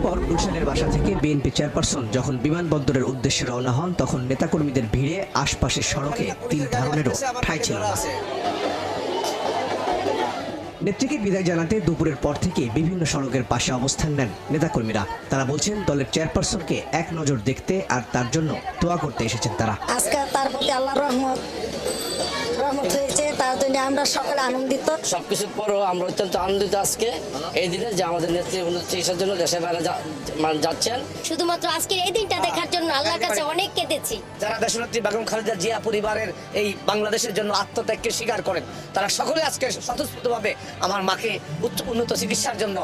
পর গুলশানের বাসা থেকে বিএনপি চেয়ারপারসন যখন বিমানবন্দরের উদ্দেশ্যে রওনা হন, তখন নেতাকর্মীদের ভিড়ে আশপাশের সড়কে তিল ধারণেরও ঠাঁই ছিল না। নেত্রীকে বিদায় জানাতে দুপুরের পর থেকে বিভিন্ন সড়কের পাশে অবস্থান নেন নেতাকর্মীরা। তারা বলছেন, দলের চেয়ারপারসনকে এক নজর দেখতে আর তার জন্য দোয়া করতে এসেছেন তারা। আজকে তার প্রতি আল্লাহর রহমত হয়েছে, তার জন্য আমরা সকলে আনন্দিত। সবকিছুর পরও আমরা অত্যন্ত আনন্দিত আজকে এই দিনে যে আমাদের নেত্রী চিকিৎসার জন্য দেশের বাইরে যাচ্ছেন। শুধুমাত্র আজকের এই দিনটা দেখার জন্য আল্লাহর কাছে অনেক কেঁদেছি। যারা দেশনেত্রী বেগম খালেদা জিয়া পরিবারের এই বাংলাদেশের জন্য আত্মত্যাগকে স্বীকার করেন, তারা সকলে আজকে স্বতঃস্ফূর্তভাবে আমার মাকে উন্নত চিকিৎসার জন্য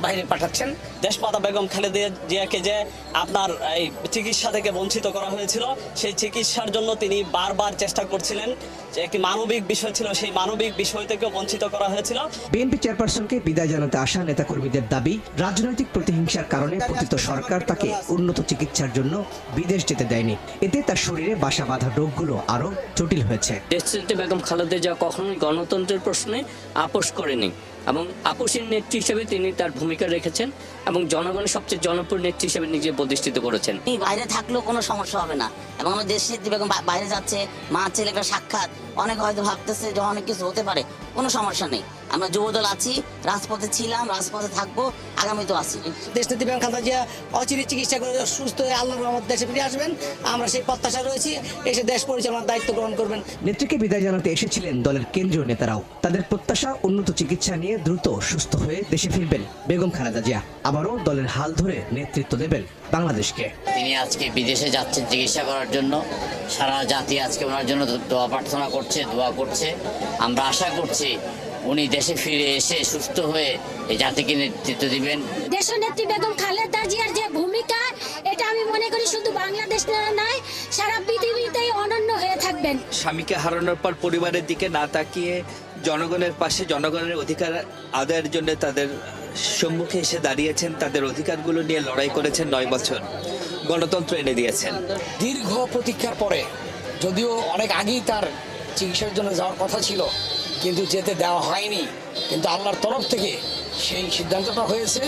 বাইরে পাঠাচ্ছেন। দেশমাতা বেগম খালেদা জিয়াকে যে আপনার এই চিকিৎসা থেকে বঞ্চিত করা হয়েছিল, সেই চিকিৎসার জন্য তিনি বারবার চেষ্টা করছিলেন। যে একটি মানবিক বিষয় ছিল, সেই মানবিক বিষয় থেকে বঞ্চিত করা হয়েছিল। বিএনপি চেয়ারপারসনকে বিদায় জানাতে আসা নেতাকর্মীদের দাবি, রাজনৈতিক প্রতিহিংসার কারণে পতিত সরকার তাকে উন্নত চিকিৎসার জন্য বিদেশ যেতে দেয়নি। এতে তার শরীরে বাসা বাঁধা রোগগুলো আরো জটিল হয়েছে। দেশনেত্রী বেগম খালেদা জিয়া কখনোই গণতন্ত্রের প্রশ্নে আপোষ করেনি এবং আপোষের নেত্রী হিসেবে তিনি তার ভূমিকা রেখেছেন এবং জনগণের সবচেয়ে জনপ্রিয় নেত্রী হিসেবে নিজে প্রতিষ্ঠিত করেছেন। বাইরে থাকলেও কোনো সমস্যা হবে না এবং আমার দেশনেত্রী বেগম বাইরে যাচ্ছে, মা ছেলে একটা সাক্ষাৎ, অনেক হয়তো ভাবতেছে যে অনেক কিছু হতে পারে, কোনো সমস্যা নেই। আমরা যুবদল আছি, রাজপথে ছিলাম, রাজপথে থাকবো, আগামী তো আছি। দেশনেত্রী বেগম খালেদা জিয়া অচিরে চিকিৎসা করে সুস্থ হয়ে আল্লাহর রহমতে দেশে ফিরে আসবেন। আমরা সেই প্রত্যাশা রয়েছি, এসে দেশ পরিচালনার দায়িত্ব গ্রহণ করবেন। নেত্রীকে বিদায় জানাতে এসেছিলেন দলের কেন্দ্রীয় নেতারাও। তাদের প্রত্যাশা, উন্নত চিকিৎসা নিয়ে দ্রুত সুস্থ হয়ে দেশে ফিরবেন বেগম খালেদা জিয়া। আবারও দলের হাল ধরে নেতৃত্ব দেবেন বাংলাদেশকে। তিনি আজকে বিদেশে যাচ্ছেন চিকিৎসা করার জন্য। সারা জাতি আজকে ওনার জন্য দোয়া প্রার্থনা করছে, দোয়া করছে। আমরা আশা করছি উনি দেশে ফিরে এসে সুস্থ হয়ে এই জাতিকে নেতৃত্ব দিবেন। দেশনেত্রী বেগম খালেদা জিয়ার যে ভূমিকা, এটা আমি মনে করি শুধু বাংলাদেশ নয়, সারা পৃথিবীতেই অনন্য হয়ে থাকবেন। স্বামীকে হারানোর পর পরিবারের দিকে না তাকিয়ে জনগণের পাশে, জনগণের অধিকার আদায়ের জন্য তাদের সম্মুখে এসে দাঁড়িয়েছেন, তাদের অধিকারগুলো নিয়ে লড়াই করেছেন। 9 বছর গণতন্ত্র এনে দিয়েছেন। দীর্ঘ প্রতীক্ষার পরে, যদিও অনেক আগেই তার চিকিৎসার জন্য যাওয়ার কথা ছিল, কিন্তু যেতে দেওয়া হয়নি, কিন্তু আল্লাহর তরফ থেকে সেই সিদ্ধান্তটা হয়েছে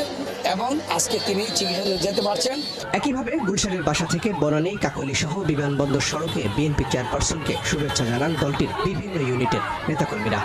এবং আজকে তিনি চিকিৎসা যেতে পারছেন। একইভাবে গুলশানের বাসা থেকে বনানী, কাকলী সহ বিমানবন্দর সড়কে বিএনপি চেয়ারপারসনকে শুভেচ্ছা জানান দলটির বিভিন্ন ইউনিটের নেতাকর্মীরা।